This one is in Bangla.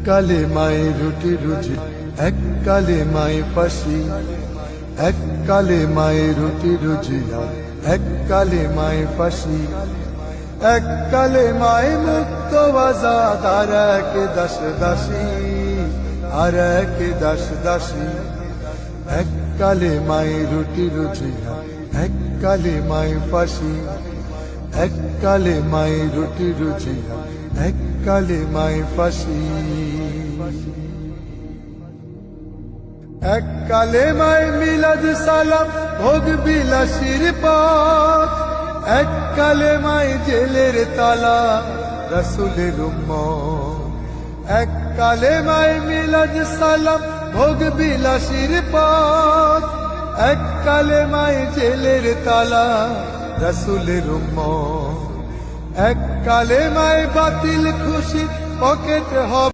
কালে মায়ে রুটি রুজি, এক কালে মায়ে ফাঁসি, এক কালে মায়ে রুটি রুজি, এক কালে মায়ে ফাঁসি, এক কালে মায়ে মুক্ত আজাদ, আর এক দাস দাসী, আর এক দাস দাসী। এক কালে মায়ে রুটি রুজি, এক কালে মায়ে ফাঁসি, এক কালে মায়ে রুটি রুজি, এক কালে মায়ে ফাঁসি। এক কালে মায়ে মিলাদ সালাম ভোগ বিলাসীর পথ, এক কালে মায়ে জেলের তালা রাসূলের উম্মত। এক কালে মায়ে মিলাদ সালাম ভোগ বিলাসীর পথ, এক কালে মায়ে জেলের তালা রাসূলের উম্মত। এক কালে মায়ে বাতিল খুশি পকেট হবে।